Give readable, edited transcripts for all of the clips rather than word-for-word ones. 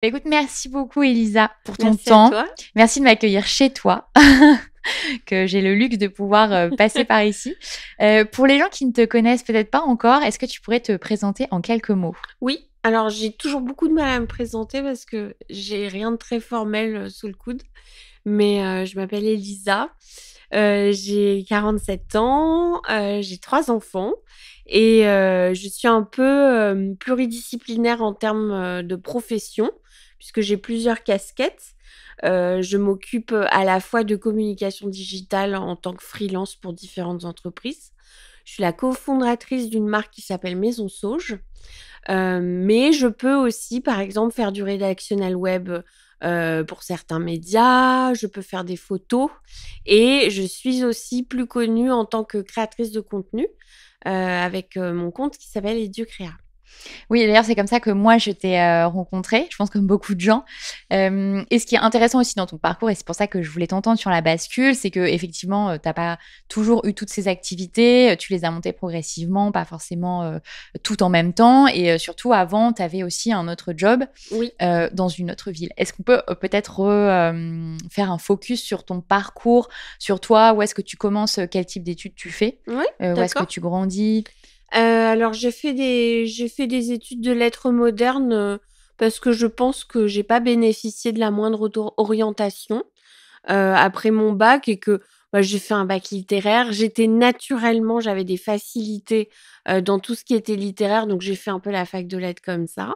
Écoute, merci beaucoup Elisa pour ton Merci à temps. toi. Merci de m'accueillir chez toi, que j'ai le luxe de pouvoir passer par ici. Pour les gens qui ne te connaissent peut-être pas encore, est-ce que tu pourrais te présenter en quelques mots? Oui, alors j'ai toujours beaucoup de mal à me présenter parce que j'ai rien de très formel, sous le coude. Mais, je m'appelle Elisa, j'ai 47 ans, j'ai 3 enfants et je suis un peu, pluridisciplinaire en termes, de profession puisque j'ai plusieurs casquettes. Je m'occupe, à la fois de communication digitale en tant que freelance pour différentes entreprises. Je suis la cofondatrice d'une marque qui s'appelle Maison Sauge. Mais je peux aussi, par exemple, faire du rédactionnel web, pour certains médias, je peux faire des photos et je suis aussi plus connue en tant que créatrice de contenu, avec, mon compte qui s'appelle Educrea. Oui, d'ailleurs, c'est comme ça que moi, je t'ai rencontré, je pense comme beaucoup de gens. Et ce qui est intéressant aussi dans ton parcours, et c'est pour ça que je voulais t'entendre sur la bascule, c'est que effectivement, tu n'as pas toujours eu toutes ces activités, tu les as montées progressivement, pas forcément tout en même temps. Et surtout, avant, tu avais aussi un autre job Oui, dans une autre ville. Est-ce qu'on peut peut-être faire un focus sur ton parcours, sur toi, où est-ce que tu commences, quel type d'études tu fais, oui, où est-ce que d'accord. tu grandis? Alors j'ai fait des études de lettres modernes, parce que je pense que j'ai pas bénéficié de la moindre orientation. Après mon bac et que, bah, j'ai fait un bac littéraire. J'avais des facilités, dans tout ce qui était littéraire, donc j'ai fait un peu la fac de lettres comme ça.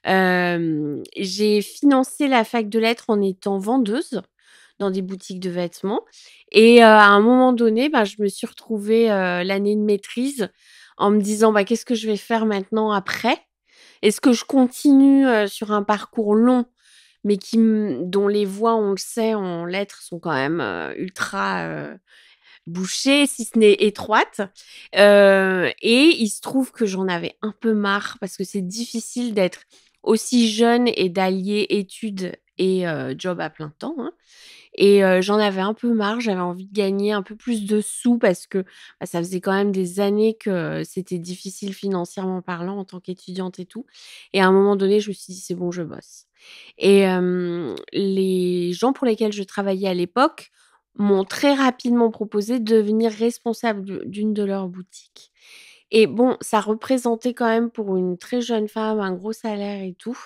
J'ai financé la fac de lettres en étant vendeuse dans des boutiques de vêtements et à un moment donné, bah, je me suis retrouvée, l'année de maîtrise en me disant: «Bah, qu'est-ce que je vais faire maintenant après? Est-ce que je continue, sur un parcours long mais dont les voies, on le sait, en lettres sont quand même, ultra, bouchées, si ce n'est étroites. Et il se trouve que j'en avais un peu marre parce que c'est difficile d'être aussi jeune et d'allier études et job à plein temps, hein. Et j'en avais un peu marre, j'avais envie de gagner un peu plus de sous parce que, bah, ça faisait quand même des années que c'était difficile financièrement parlant en tant qu'étudiante et tout. Et à un moment donné, je me suis dit: «C'est bon, je bosse». Et les gens pour lesquels je travaillais à l'époque m'ont très rapidement proposé de devenir responsable d'une de leurs boutiques. Et bon, ça représentait quand même pour une très jeune femme un gros salaire et tout.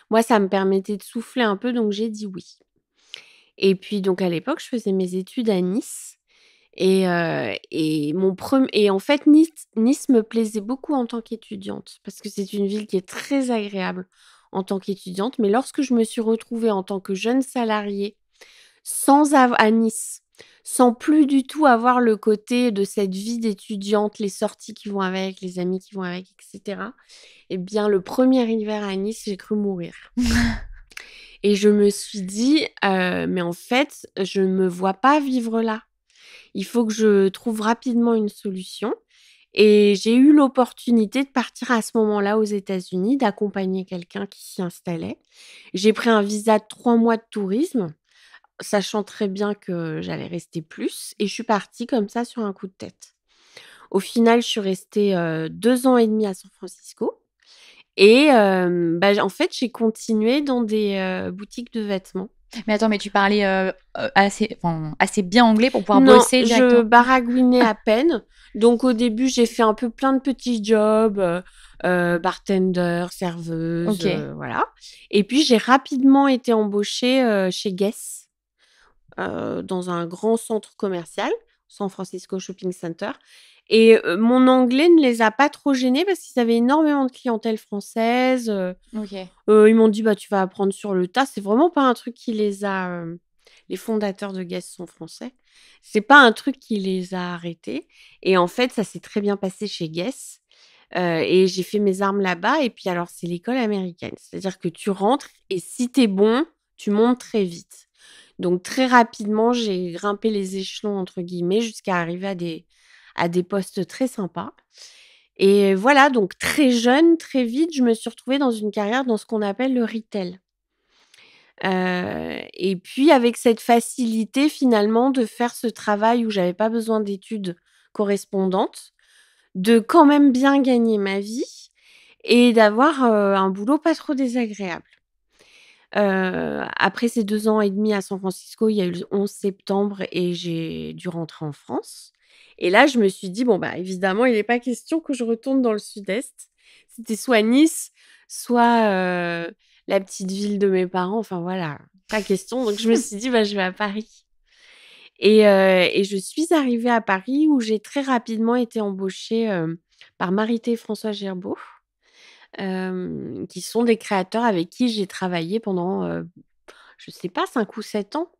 Moi, ça me permettait de souffler un peu, donc j'ai dit oui. Et puis donc à l'époque, je faisais mes études à Nice et en fait Nice me plaisait beaucoup en tant qu'étudiante parce que c'est une ville qui est très agréable en tant qu'étudiante. Mais lorsque je me suis retrouvée en tant que jeune salariée à Nice, sans plus du tout avoir le côté de cette vie d'étudiante, les sorties qui vont avec, les amis qui vont avec et cetera, et bien le premier hiver à Nice, j'ai cru mourir. Et je me suis dit: «Mais en fait, je ne me vois pas vivre là. Il faut que je trouve rapidement une solution». Et j'ai eu l'opportunité de partir à ce moment-là aux États-Unis, d'accompagner quelqu'un qui s'y installait. J'ai pris un visa de 3 mois de tourisme, sachant très bien que j'allais rester plus, et je suis partie comme ça sur un coup de tête. Au final, je suis restée, 2 ans et demi à San Francisco et bah, en fait, j'ai continué dans des, boutiques de vêtements. Mais attends, mais tu parlais assez bien anglais pour pouvoir Non, bosser je directement? baragouinais à peine. Donc au début, j'ai fait un peu plein de petits jobs, bartender, serveuse, Ok. voilà. Et puis j'ai rapidement été embauchée, chez Guess, dans un grand centre commercial, San Francisco Shopping Center. Et mon anglais ne les a pas trop gênés parce qu'ils avaient énormément de clientèle française. Ok. Ils m'ont dit: «Bah, tu vas apprendre sur le tas». C'est vraiment pas un truc qui les a, les fondateurs de Guess sont français. C'est pas un truc qui les a arrêtés et en fait, ça s'est très bien passé chez Guess, et j'ai fait mes armes là-bas. Et puis alors, c'est l'école américaine. C'est-à-dire que tu rentres et si tu es bon, tu montes très vite. Donc très rapidement, j'ai «grimpé les échelons» entre guillemets jusqu'à arriver à des postes très sympas. Et voilà, donc très jeune, très vite, je me suis retrouvée dans une carrière dans ce qu'on appelle le retail. Et puis avec cette facilité finalement de faire ce travail où j'avais pas besoin d'études correspondantes, de quand même bien gagner ma vie et d'avoir, un boulot pas trop désagréable. Après ces 2 ans et demi à San Francisco, il y a eu le 11 septembre et j'ai dû rentrer en France et là, je me suis dit: «Bon, bah, évidemment, il est pas question que je retourne dans le sud-est». C'était soit Nice, soit, la petite ville de mes parents, enfin voilà, pas question. Donc je me suis dit: «Bah, je vais à Paris». Et je suis arrivée à Paris où j'ai très rapidement été embauchée, par Marité et François Gerbaud, qui sont des créateurs avec qui j'ai travaillé pendant, je sais pas, 5 ou 7 ans.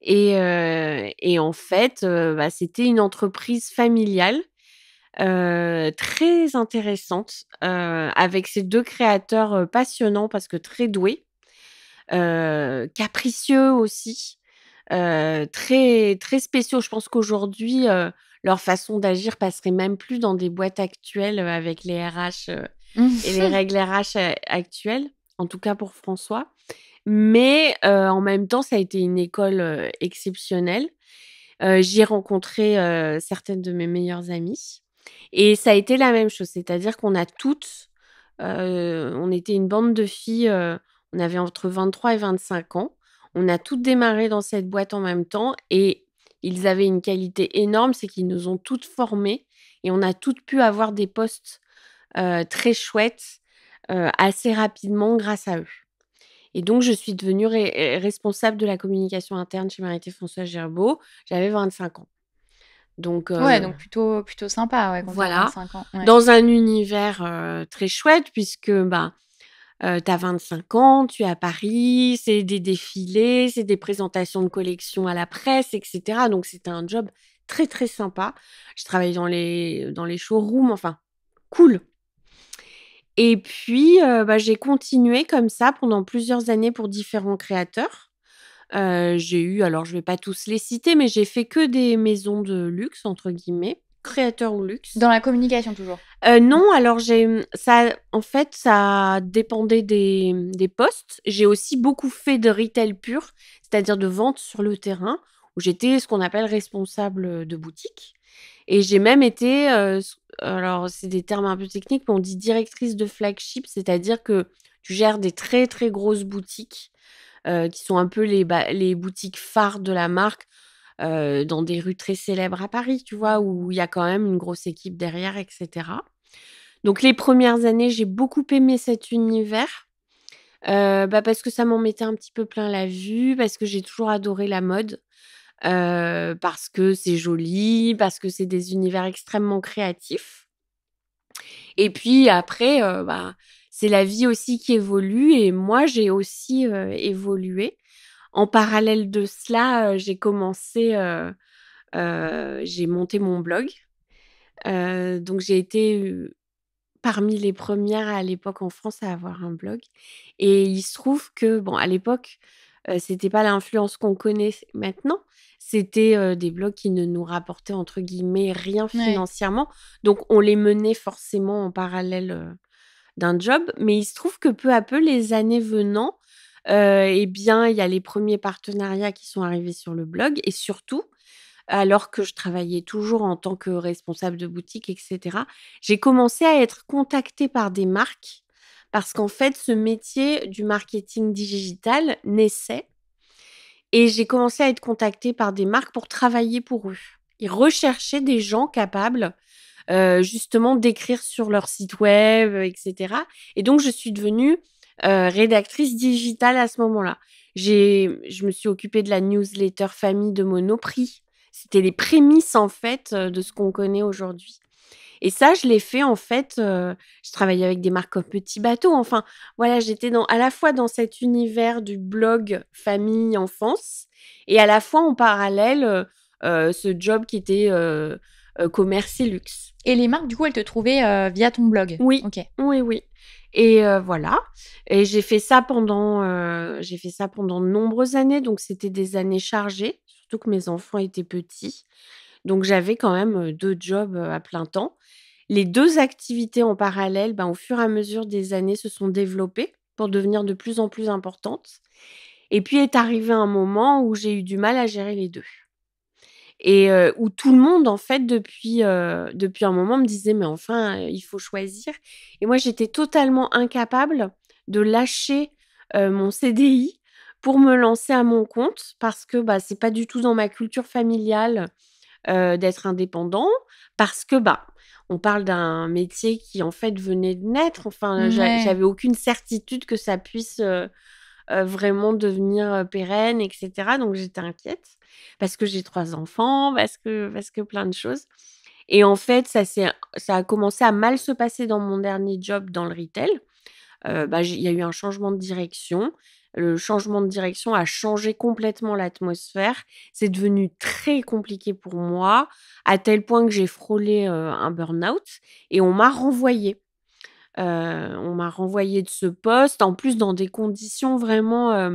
Et en fait, bah, c'était une entreprise familiale, très intéressante, avec ces 2 créateurs, passionnants parce que très doués, capricieux aussi, très très spéciaux. Je pense qu'aujourd'hui, leur façon d'agir passerait même plus dans des boîtes actuelles, avec les RH, et les règles RH, actuelles, en tout cas pour François. Mais en même temps, ça a été une école, exceptionnelle. J'y ai rencontré, certaines de mes meilleures amies et ça a été la même chose. C'est-à-dire qu'on a toutes, on était une bande de filles, on avait entre 23 et 25 ans. On a toutes démarré dans cette boîte en même temps et ils avaient une qualité énorme, c'est qu'ils nous ont toutes formées et on a toutes pu avoir des postes, très chouettes, assez rapidement grâce à eux. Et donc je suis devenue responsable de la communication interne chez Marité François Gerbaud. J'avais 25 ans. Donc Ouais, donc plutôt sympa, ouais, quand tu as voilà, 25 ans. Ouais. dans un univers, très chouette puisque, bah, tu as 25 ans, tu es à Paris, c'est des défilés, c'est des présentations de collections à la presse et cetera. Donc c'était un job très, très sympa. Je travaillais dans les showrooms, enfin cool. Et puis, bah, j'ai continué comme ça pendant plusieurs années pour différents créateurs. J'ai eu, alors je vais pas tous les citer, mais j'ai fait que des «maisons de luxe» entre guillemets, créateurs ou luxe. Dans la communication toujours? Non, alors ça en fait, ça dépendait des postes. J'ai aussi beaucoup fait de retail pur, c'est-à-dire de vente sur le terrain, où j'étais ce qu'on appelle responsable, de boutique et j'ai même été, alors c'est des termes un peu techniques, mais on dit directrice de flagship, c'est-à-dire que tu gères des très, très grosses boutiques, qui sont un peu les boutiques phares de la marque, dans des rues très célèbres à Paris, tu vois? Où il y a quand même une grosse équipe derrière et cetera. Donc les premières années, j'ai beaucoup aimé cet univers, bah, parce que ça m'en mettait un petit peu plein la vue, parce que j'ai toujours adoré la mode, parce que c'est joli, parce que c'est des univers extrêmement créatifs. Et puis après, bah, c'est la vie aussi qui évolue et moi j'ai aussi, évolué. En parallèle de cela, j'ai monté mon blog. Donc j'ai été, parmi les premières à l'époque en France à avoir un blog et il se trouve que, bon, à l'époque, c'était pas l'influence qu'on connaît maintenant. C'était, des blogs qui ne nous rapportaient entre guillemets «rien» Ouais. financièrement. Donc on les menait forcément en parallèle, d'un job. Mais il se trouve que peu à peu, les années venant, et bien, il y a les premiers partenariats qui sont arrivés sur le blog et surtout, alors que je travaillais toujours en tant que responsable de boutique et cetera, j'ai commencé à être contactée par des marques parce qu'en fait, ce métier du marketing digital naissait et j'ai commencé à être contactée par des marques pour travailler pour eux. Ils recherchaient des gens capables, justement d'écrire sur leur site web, et cetera et donc je suis devenue, rédactrice digitale à ce moment-là. Je me suis occupée de la newsletter famille de Monoprix. C'était les prémices, en fait, de ce qu'on connaît aujourd'hui et ça, je l'ai fait, en fait, je travaillais avec des marques comme Petit Bateau. Enfin, voilà, j'étais à la fois dans cet univers du blog famille, enfance et à la fois en parallèle, ce job qui était, commerce et luxe. Et les marques, du coup, elles te trouvaient, via ton blog? Oui, OK. oui, oui et voilà et j'ai fait ça pendant de nombreuses années, donc c'était des années chargées, surtout que mes enfants étaient petits. Donc j'avais quand même, 2 jobs, à plein temps. Les 2 activités en parallèle, ben, au fur et à mesure des années, se sont développées pour devenir de plus en plus importantes et puis est arrivé un moment où j'ai eu du mal à gérer les 2. Et où tout le monde, en fait, depuis un moment, me disait: «Mais enfin, il faut choisir» et moi, j'étais totalement incapable de lâcher, mon CDI pour me lancer à mon compte parce que, c'est pas du tout dans ma culture familiale, d'être indépendant. Parce que, on parle d'un métier qui, en fait, venait de naître. Enfin, Ouais. j'avais aucune certitude que ça puisse, vraiment devenir, pérenne et cetera. Donc j'étais inquiète parce que j'ai 3 enfants, parce que plein de choses et en fait, ça a commencé à mal se passer dans mon dernier job dans le retail. Il y a eu un changement de direction. Le changement de direction a changé complètement l'atmosphère. C'est devenu très compliqué pour moi, à tel point que j'ai frôlé, un burn-out et on m'a renvoyée. On m'a renvoyée de ce poste, en plus dans des conditions vraiment,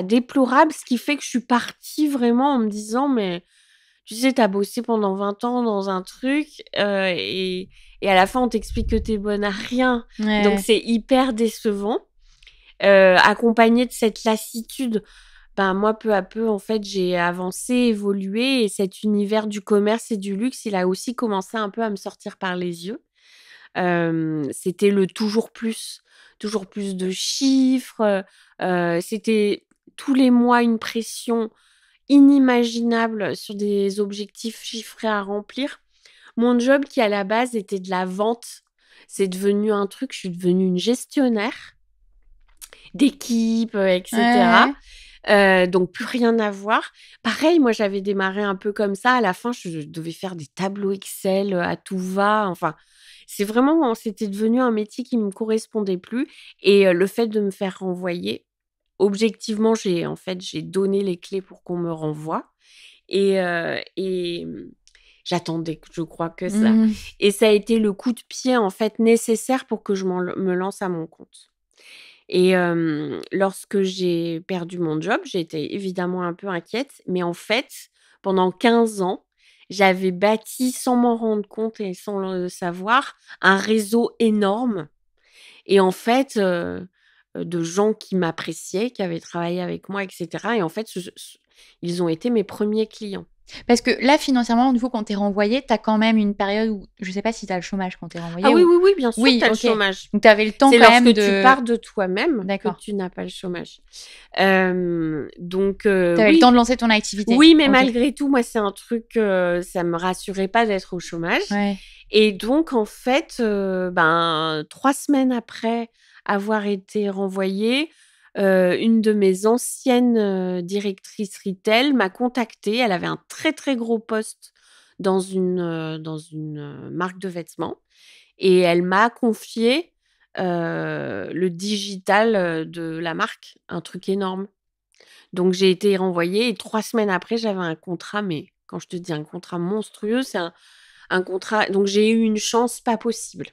déplorables. Ce qui fait que je suis partie vraiment en me disant: «Mais tu sais, tu as bossé pendant 20 ans dans un truc, et à la fin, on t'explique que tu es bonne à rien». Donc Ouais. c'est hyper décevant. Accompagné de cette lassitude, moi, peu à peu, en fait, j'ai avancé, évolué et cet univers du commerce et du luxe, il a aussi commencé un peu à me sortir par les yeux. C'était le toujours plus de chiffres, c'était tous les mois une pression inimaginable sur des objectifs chiffrés à remplir. Mon job qui, à la base, était de la vente, c'est devenu un truc, je suis devenue une gestionnaire d'équipe, et cetera. Ouais. Donc plus rien à voir. Pareil, moi, j'avais démarré un peu comme ça. À la fin, je devais faire des tableaux Excel, à tout va. Enfin, c'était devenu un métier qui me correspondait plus et le fait de me faire renvoyer, objectivement, j'ai donné les clés pour qu'on me renvoie et j'attendais, je crois, que ça Mmh. et ça a été le coup de pied, en fait, nécessaire pour que je me lance à mon compte. Et lorsque j'ai perdu mon job, j'ai été évidemment un peu inquiète, mais en fait, pendant 15 ans, j'avais bâti sans m'en rendre compte et sans le savoir, un réseau énorme et en fait, de gens qui m'appréciaient, qui avaient travaillé avec moi et cetera et en fait, ils ont été mes premiers clients. Parce que là, financièrement, du coup, quand tu es renvoyée, tu as quand même une période où je sais pas si tu as le chômage quand tu es Ah renvoyée oui, ou oui, oui, bien sûr que oui, tu as le OK. chômage. Donc tu avais le temps C'est quand même lorsque tu de pars de toi-même que d'accord. tu n'as pas le chômage. Donc Tu avais le temps oui. de lancer ton activité. Oui, mais OK. malgré tout, moi, c'est un truc, ça me rassurait pas d'être au chômage Ouais. et donc en fait, 3 semaines après avoir été renvoyée, une de mes anciennes, directrices retail m'a contactée. Elle avait un très, très gros poste dans une marque de vêtements et elle m'a confié, le digital, de la marque, un truc énorme. Donc j'ai été renvoyée et 3 semaines après, j'avais un contrat, mais quand je te dis un contrat monstrueux, c'est un contrat donc j'ai eu une chance pas possible.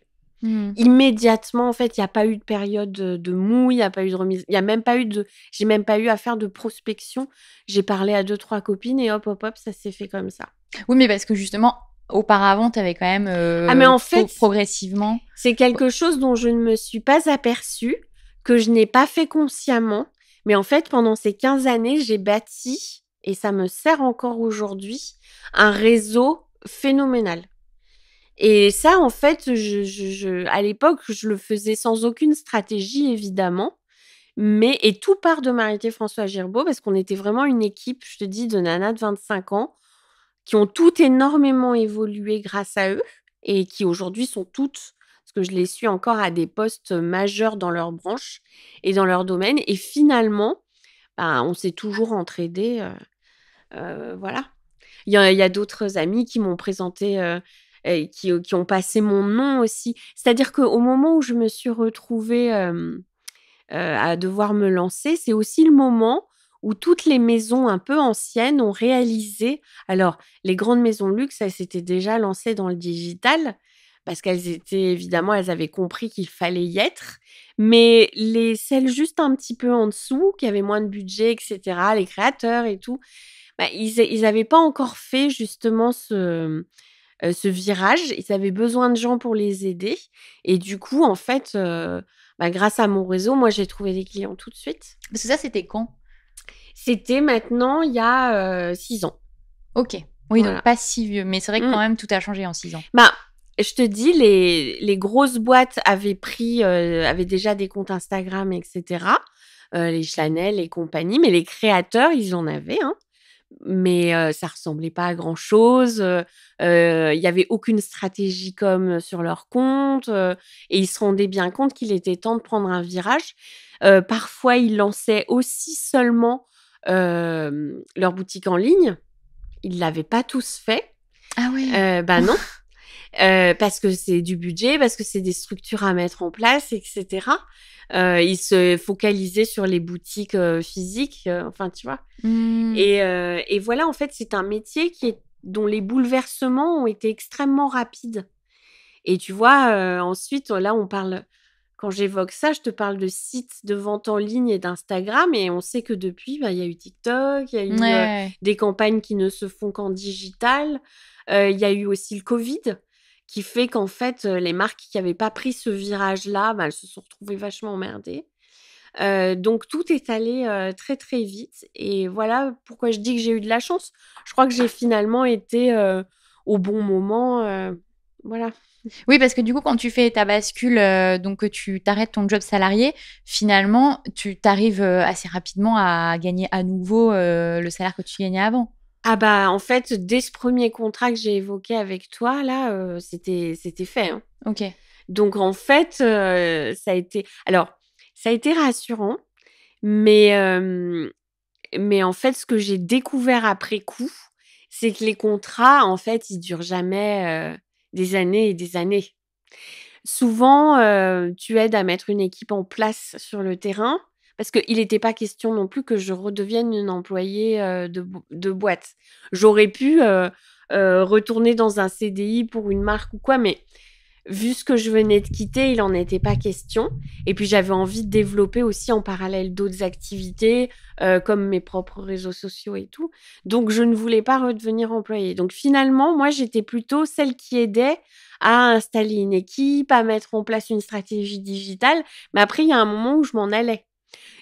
Mmh. Immédiatement, en fait, il y a pas eu de période, de mou, il y a pas eu de remise il y a même pas eu de j'ai même pas eu à faire de prospection. J'ai parlé à deux trois copines et hop, hop, hop, ça s'est fait comme ça. Oui, mais parce que justement, auparavant, tu avais quand même, Ah mais en fait, progressivement c'est quelque chose dont je ne me suis pas aperçue, que je n'ai pas fait consciemment, mais en fait, pendant ces 15 années, j'ai bâti, et ça me sert encore aujourd'hui, un réseau phénoménal. Et ça, en fait, à l'époque, je le faisais sans aucune stratégie, évidemment, mais et tout part de Marie-François Girbaud, parce qu'on était vraiment une équipe, je te dis, de nanas de 25 ans, qui ont toutes énormément évolué grâce à eux et qui aujourd'hui sont toutes, parce que je les suis encore à des postes majeurs dans leur branche et dans leur domaine et finalement, on s'est toujours entraidés, voilà. Il y a d'autres amis qui m'ont présenté, et qui ont passé mon nom aussi. C'est-à-dire qu'au moment où je me suis retrouvée, à devoir me lancer, c'est aussi le moment où toutes les maisons un peu anciennes ont réalisé alors les grandes maisons de luxe, elles s'étaient déjà lancées dans le digital parce elles avaient compris qu'il fallait y être, mais celles juste un petit peu en dessous, qui avaient moins de budget et cetera, les créateurs et tout, ils avaient pas encore fait justement ce virage. Ils avaient besoin de gens pour les aider et du coup, en fait, grâce à mon réseau, moi, j'ai trouvé des clients tout de suite. parce que ça, c'était quand? C'était maintenant il y a, 6 ans. OK. Oui, donc Voilà. pas si vieux, mais c'est vrai que Mmh. quand même tout a changé en 6 ans. Bah, je te dis, les grosses boîtes avaient déjà des comptes Instagram et cetera. les Chanel et compagnie, mais les créateurs, ils en avaient, hein. Mais ça ressemblait pas à grand-chose, il y avait aucune stratégie com sur leur compte, et ils se rendaient bien compte qu'il était temps de prendre un virage. Parfois, ils lançaient aussi seulement, leur boutique en ligne. Ils l'avaient pas tous fait. Ah ouais. Bah non, parce que c'est du budget, parce que c'est des structures à mettre en place, et cetera. Ils se focalisaient sur les boutiques, physiques, enfin, tu vois? Mmh. Et voilà, en fait, c'est un métier dont les bouleversements ont été extrêmement rapides. Et tu vois, ensuite, là, quand j'évoque ça, je te parle de sites de vente en ligne et d'Instagram, et on sait que depuis, bah, il y a eu TikTok, il y a eu, Ouais. des campagnes qui ne se font qu'en digital. Il y a eu aussi le Covid qui fait qu'en fait, les marques qui n'avaient pas pris ce virage-là, bah, elles se sont retrouvées vachement emmerdées. Donc tout est allé, très, très vite, et voilà pourquoi je dis que j'ai eu de la chance. Je crois que j'ai finalement été, au bon moment, voilà. Oui, parce que du coup, quand tu fais ta bascule, donc que tu t'arrêtes ton job salarié, finalement, tu arrives, assez rapidement à gagner à nouveau, le salaire que tu gagnais avant? Ah bah, en fait, dès ce premier contrat que j'ai évoqué avec toi là, c'était fait, hein. OK. Donc en fait, ça a été rassurant, mais en fait, ce que j'ai découvert après coup, c'est que les contrats, en fait, ils durent jamais, des années et des années. Souvent, tu aides à mettre une équipe en place sur le terrain, parce qu'il n'était pas question non plus que je redevienne une employée, de boîte. J'aurais pu, retourner dans un CDI pour une marque ou quoi, mais vu ce que je venais de quitter, il en était pas question, et puis j'avais envie de développer aussi en parallèle d'autres activités, comme mes propres réseaux sociaux et tout. Donc je ne voulais pas redevenir employée. Donc finalement, moi, j'étais plutôt celle qui aidait à installer une équipe, à mettre en place une stratégie digitale, mais après il y a un moment où je m'en allais.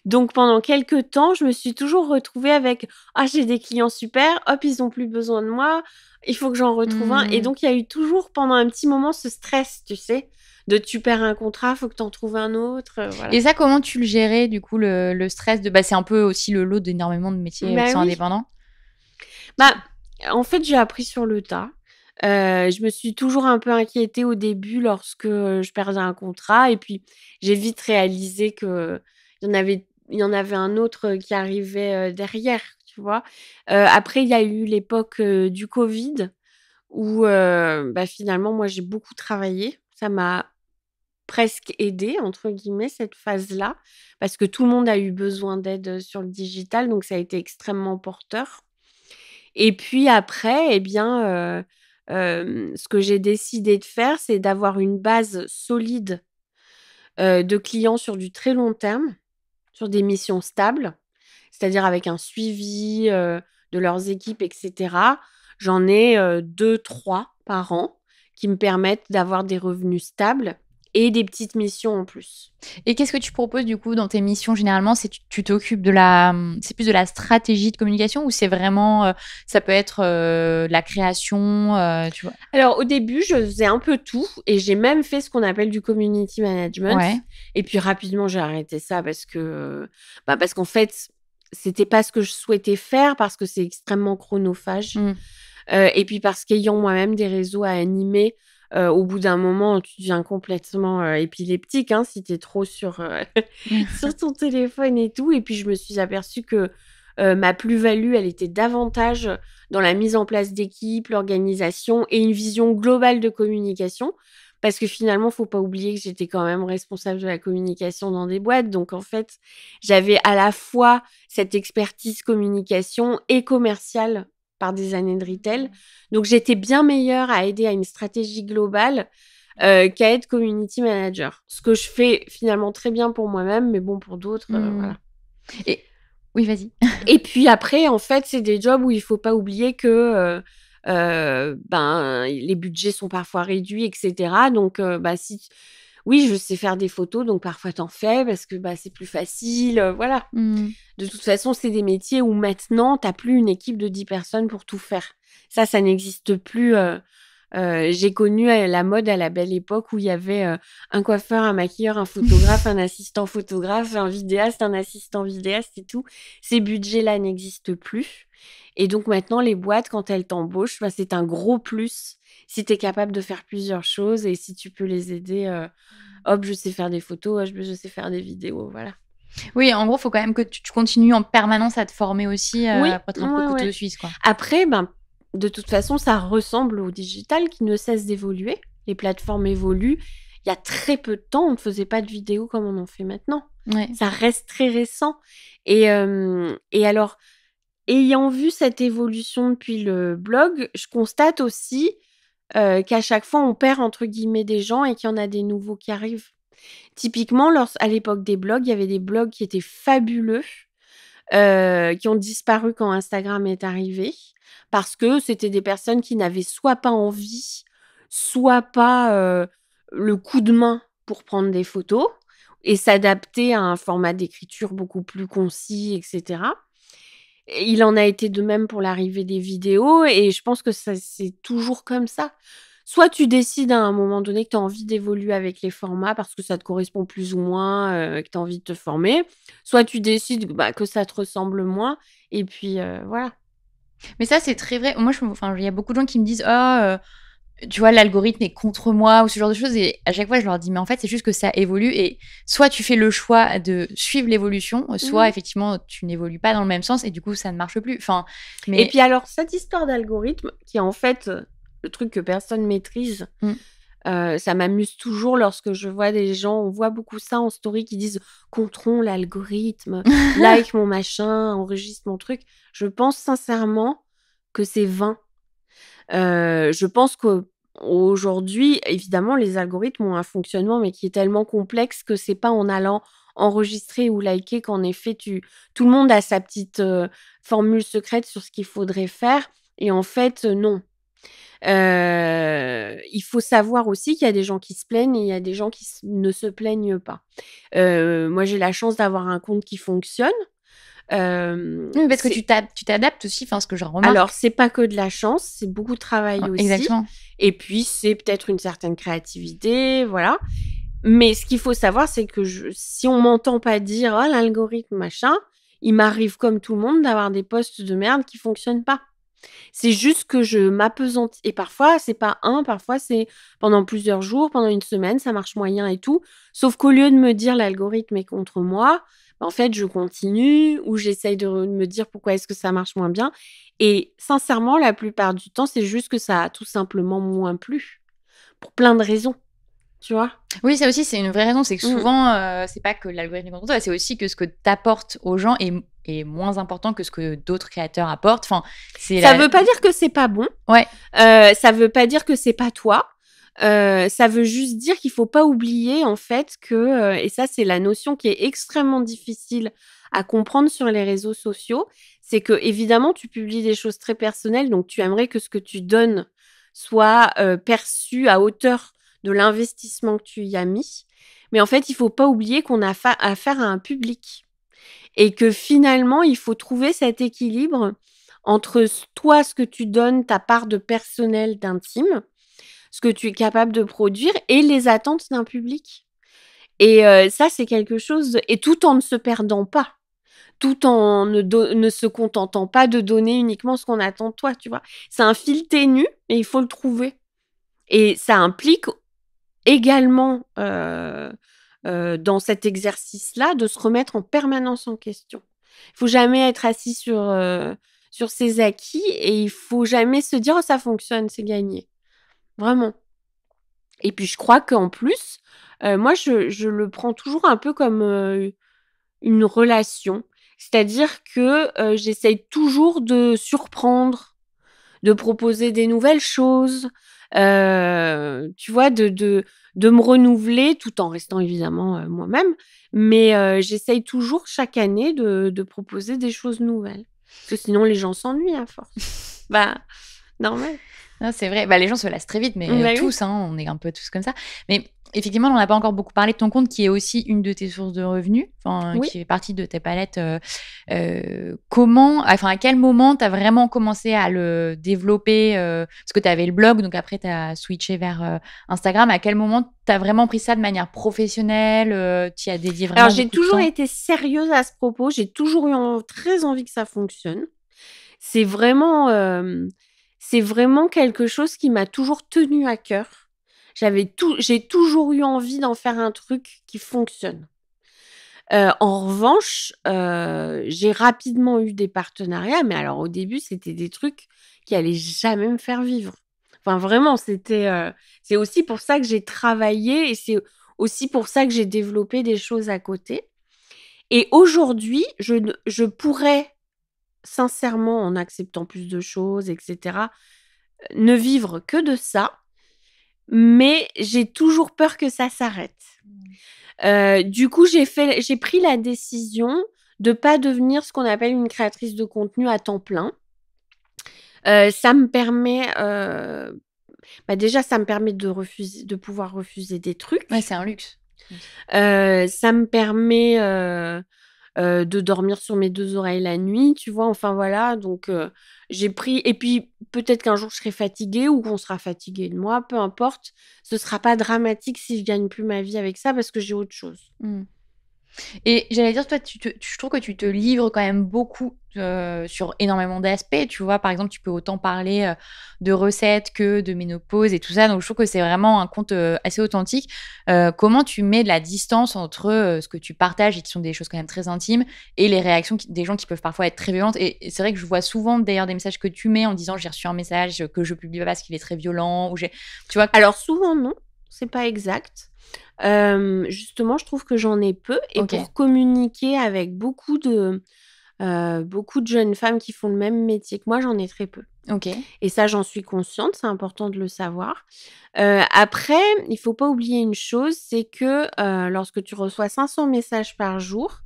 Donc pendant quelques temps, je me suis toujours retrouvée avec: «Ah, j'ai des clients super, hop, ils ont plus besoin de moi, il faut que j'en retrouve un», et Mmh. donc il y a eu toujours pendant un petit moment ce stress, tu sais? De tu perds un contrat, faut que tu en trouves un autre, voilà. Et ça, comment tu le gérais, du coup, le stress de bah, c'est un peu aussi le lot d'énormément de métiers, qui Bah sont oui, indépendants? bah, en fait, j'ai appris sur le tas. Je me suis toujours un peu inquiétée au début lorsque, je perdais un contrat, et puis j'ai vite réalisé qu'il y en avait un autre, qui arrivait, derrière, tu vois? Après il y a eu l'époque, du Covid où, bah, finalement moi j'ai beaucoup travaillé. Ça m'a presque «aidée» entre guillemets cette phase-là, parce que tout le monde a eu besoin d'aide, sur le digital, donc ça a été extrêmement porteur. Et puis après, eh bien, ce que j'ai décidé de faire, c'est d'avoir une base solide, de clients sur du très long terme, sur des missions stables, c'est-à-dire avec un suivi, de leurs équipes, et cetera. J'en ai, 2-3 par an qui me permettent d'avoir des revenus stables et des petites missions en plus. Et qu'est-ce que tu proposes, du coup, dans tes missions? Généralement, c'est tu t'occupes de la, c'est plus de la stratégie de communication ou c'est vraiment, ça peut être, de la création, tu vois? Alors au début, je faisais un peu tout, et j'ai même fait ce qu'on appelle du community management, Ouais. et puis rapidement j'ai arrêté ça parce que, bah, parce qu'en fait, c'était pas ce que je souhaitais faire, parce que c'est extrêmement chronophage, Mmh. et puis parce qu'ayant moi-même des réseaux à animer, au bout d'un moment, tu deviens complètement, épileptique, hein, si tu es trop sur, sur ton téléphone et tout, et puis je me suis aperçue que, ma plus-value, elle était davantage dans la mise en place d'équipes, l'organisation et une vision globale de communication. Parce que finalement, faut pas oublier que j'étais quand même responsable de la communication dans des boîtes. Donc en fait, j'avais à la fois cette expertise communication et commerciale par des années de retail. Donc j'étais bien meilleure à aider à une stratégie globale, qu'à être community manager. Ce que je fais finalement très bien pour moi-même, mais bon pour d'autres, Mmh. voilà. Et oui, vas-y. Et puis après, en fait, c'est des jobs où il faut pas oublier que, ben, les budgets sont parfois réduits, et cetera. Donc, bah, oui, je sais faire des photos, donc parfois tu en fais parce que, bah, c'est plus facile, voilà. Mmh. De toute façon, c'est des métiers où maintenant, tu as plus une équipe de 10 personnes pour tout faire. Ça n'existe plus, J'ai connu la mode à la belle époque où il y avait un coiffeur, un maquilleur, un photographe, un assistant photographe, un vidéaste, un assistant vidéaste et tout. Ces budgets-là n'existent plus. Et donc maintenant, les boîtes, quand elles t'embauchent, bah, c'est un gros plus si tu es capable de faire plusieurs choses et si tu peux les aider. Hop, je sais faire des photos, hop, je sais faire des vidéos, voilà. Oui, en gros, il faut quand même que tu continues en permanence à te former aussi Oui, pour être un peu couteau suisse, quoi. Après, de toute façon, ça ressemble au digital qui ne cesse d'évoluer. Les plateformes évoluent. Il y a très peu de temps, on ne faisait pas de vidéos comme on en fait maintenant. Ouais. Ça reste très récent. Et alors, ayant vu cette évolution depuis le blog, je constate aussi qu'à chaque fois, on perd entre guillemets des gens et qu'il y en a des nouveaux qui arrivent. Typiquement, à l'époque des blogs, il y avait des blogs qui étaient fabuleux, qui ont disparu quand Instagram est arrivé, parce que c'était des personnes qui n'avaient soit pas envie, soit pas le coup de main pour prendre des photos et s'adapter à un format d'écriture beaucoup plus concis, etc. Et il en a été de même pour l'arrivée des vidéos et je pense que c'est toujours comme ça. Soit tu décides à un moment donné que tu as envie d'évoluer avec les formats parce que ça te correspond plus ou moins, que tu as envie de te former. Soit tu décides que ça te ressemble moins et puis voilà. Mais ça, c'est très vrai. Moi, il y a beaucoup de gens qui me disent tu vois, l'algorithme est contre moi ou ce genre de choses. Et à chaque fois, je leur dis, mais en fait, c'est juste que ça évolue. Et soit tu fais le choix de suivre l'évolution, soit effectivement, tu n'évolues pas dans le même sens et du coup, ça ne marche plus. Et puis alors, cette histoire d'algorithme, qui est en fait le truc que personne maîtrise, ça m'amuse toujours lorsque je vois des gens, on voit beaucoup ça en story qui disent « contrôle l'algorithme, like mon machin, enregistre mon truc ». Je pense sincèrement que c'est vain. Je pense qu'aujourd'hui, évidemment, les algorithmes ont un fonctionnement, mais qui est tellement complexe que c'est pas en allant enregistrer ou liker qu'en effet, tout le monde a sa petite formule secrète sur ce qu'il faudrait faire. Et en fait, non. Il faut savoir aussi qu'il y a des gens qui se plaignent et il y a des gens qui ne se plaignent pas. Moi, j'ai la chance d'avoir un compte qui fonctionne. Oui, parce que tu t'adaptes aussi, ce que je remarque. Alors, c'est pas que de la chance, c'est beaucoup de travail aussi. Exactement. Et puis, c'est peut-être une certaine créativité, voilà. Mais ce qu'il faut savoir, c'est que si on m'entend pas dire « Oh, l'algorithme, machin », il m'arrive comme tout le monde d'avoir des posts de merde qui fonctionnent pas. C'est juste que je m'appesantis. Et parfois, c'est pas parfois c'est pendant plusieurs jours, pendant une semaine, ça marche moyen et tout. Sauf qu'au lieu de me dire l'algorithme est contre moi, en fait, je continue ou j'essaye de me dire pourquoi est-ce que ça marche moins bien. Et sincèrement, la plupart du temps, c'est juste que ça a tout simplement moins plu. Pour plein de raisons. Tu vois? Oui, ça aussi, c'est une vraie raison. C'est que souvent, c'est pas que l'algorithme est contre toi, c'est aussi que ce que tu apportes aux gens est moins important que ce que d'autres créateurs apportent. Ça veut pas dire que c'est pas bon. Ouais. Ça veut pas dire que c'est pas toi. Ça veut juste dire qu'il faut pas oublier en fait que et ça c'est la notion qui est extrêmement difficile à comprendre sur les réseaux sociaux, c'est que évidemment tu publies des choses très personnelles, donc tu aimerais que ce que tu donnes soit perçu à hauteur de l'investissement que tu y as mis, mais en fait il faut pas oublier qu'on a affaire à un public et que finalement il faut trouver cet équilibre entre toi, ce que tu donnes, ta part de personnel, d'intime, ce que tu es capable de produire et les attentes d'un public. Et ça, c'est quelque chose... Et tout en ne se perdant pas, tout en ne se contentant pas de donner uniquement ce qu'on attend de toi, tu vois. C'est un fil ténu et il faut le trouver. Et ça implique également, dans cet exercice-là, de se remettre en permanence en question. Il faut jamais être assis sur ses acquis et il faut jamais se dire « Oh, ça fonctionne, c'est gagné ». Vraiment. Et puis, je crois qu'en plus, moi, je le prends toujours un peu comme une relation. C'est-à-dire que j'essaye toujours de surprendre, de proposer des nouvelles choses, tu vois, de me renouveler tout en restant évidemment moi-même. Mais j'essaye toujours chaque année de proposer des choses nouvelles. Parce que sinon, les gens s'ennuient à force. Normal. Non, c'est vrai. Les gens se lassent très vite, mais tous, on est un peu tous comme ça. Mais Effectivement, on n'a pas encore beaucoup parlé de ton compte qui est aussi une de tes sources de revenus, Oui. qui fait partie de tes palettes. À quel moment tu as vraiment commencé à le développer parce que tu avais le blog, donc après tu as switché vers Instagram. À quel moment tu as vraiment pris ça de manière professionnelle, tu y as dédié Alors vraiment j'ai beaucoup de toujours temps? été sérieuse à ce propos, j'ai toujours eu très envie que ça fonctionne. C'est vraiment, c'est vraiment quelque chose qui m'a toujours tenue à cœur. J'ai toujours eu envie d'en faire un truc qui fonctionne. En revanche, j'ai rapidement eu des partenariats, mais alors au début, c'était des trucs qui allaient jamais me faire vivre. Enfin vraiment, c'est aussi pour ça que j'ai travaillé et c'est aussi pour ça que j'ai développé des choses à côté. Et aujourd'hui, je pourrais sincèrement, en acceptant plus de choses et cetera, ne vivre que de ça, mais j'ai toujours peur que ça s'arrête. Du coup, j'ai pris la décision de pas devenir ce qu'on appelle une créatrice de contenu à temps plein. Ça me permet, déjà, ça me permet de pouvoir refuser des trucs. Ouais, c'est un luxe. Ça me permet, de dormir sur mes 2 oreilles la nuit, tu vois? Enfin voilà, donc j'ai pris et puis peut-être qu'un jour je serai fatiguée ou qu'on sera fatigué de moi, peu importe. Ce sera pas dramatique si je gagne plus ma vie avec ça parce que j'ai autre chose. Mmh. Et j'allais dire, toi, je trouve que tu te livres quand même beaucoup sur énormément d'aspects. Tu vois, par exemple, tu peux autant parler de recettes que de ménopause et tout ça. Donc, je trouve que c'est vraiment un compte assez authentique. Comment tu mets de la distance entre ce que tu partages et qui sont des choses quand même très intimes et les réactions des gens qui peuvent parfois être très violentes. Et c'est vrai que je vois souvent d'ailleurs des messages que tu mets en disant j'ai reçu un message que je publie pas parce qu'il est très violent ou tu vois. Alors souvent non, c'est pas exact. Justement, je trouve que j'en ai peu et Ok, pour communiquer avec beaucoup de jeunes femmes qui font le même métier que moi, j'en ai très peu. ok. Et ça, j'en suis consciente, c'est important de le savoir. Après, il faut pas oublier une chose, c'est que, lorsque tu reçois 500 messages par jour,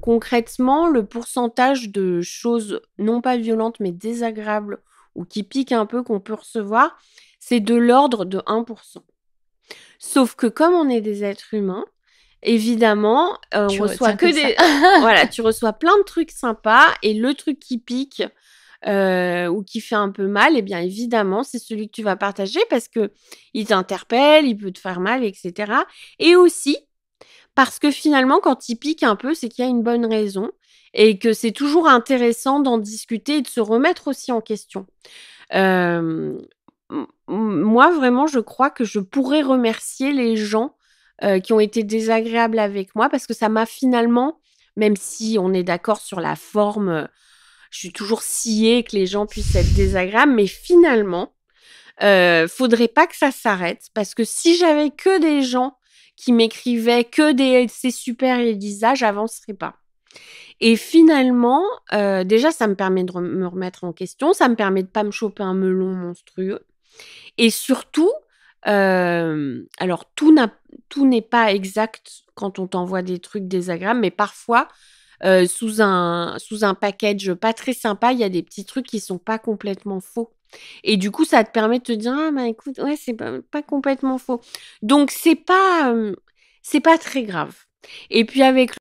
concrètement, le pourcentage de choses non pas violentes, mais désagréables ou qui piquent un peu qu'on peut recevoir, c'est de l'ordre de 1. Sauf que comme on est des êtres humains, évidemment, on Tu reçoit retiens que que ça. des voilà, tu reçois plein de trucs sympas et le truc qui pique, ou qui fait un peu mal, eh bien évidemment, c'est celui que tu vas partager parce qu'il t'interpelle, il peut te faire mal et cetera et aussi parce que finalement, quand il pique un peu, c'est qu'il y a une bonne raison et que c'est toujours intéressant d'en discuter et de se remettre aussi en question. Hem, moi, vraiment, je crois que je pourrais remercier les gens, qui ont été désagréables avec moi parce que ça m'a finalement, même si on est d'accord sur la forme, je suis toujours sciée que les gens puissent être désagréables, mais finalement, faudrait pas que ça s'arrête parce que si j'avais que des gens qui m'écrivaient que des «C'est super Elisa», j'avancerais pas. Et finalement, déjà ça me permet de me remettre en question, ça me permet de pas me choper un melon monstrueux et surtout, alors tout n'est pas exact quand on t'envoie des trucs désagréables, mais parfois, sous un package pas très sympa, il y a des petits trucs qui sont pas complètement faux et du coup, ça te permet de te dire: «Ah bah écoute, ouais, c'est pas complètement faux». Donc c'est pas très grave et puis avec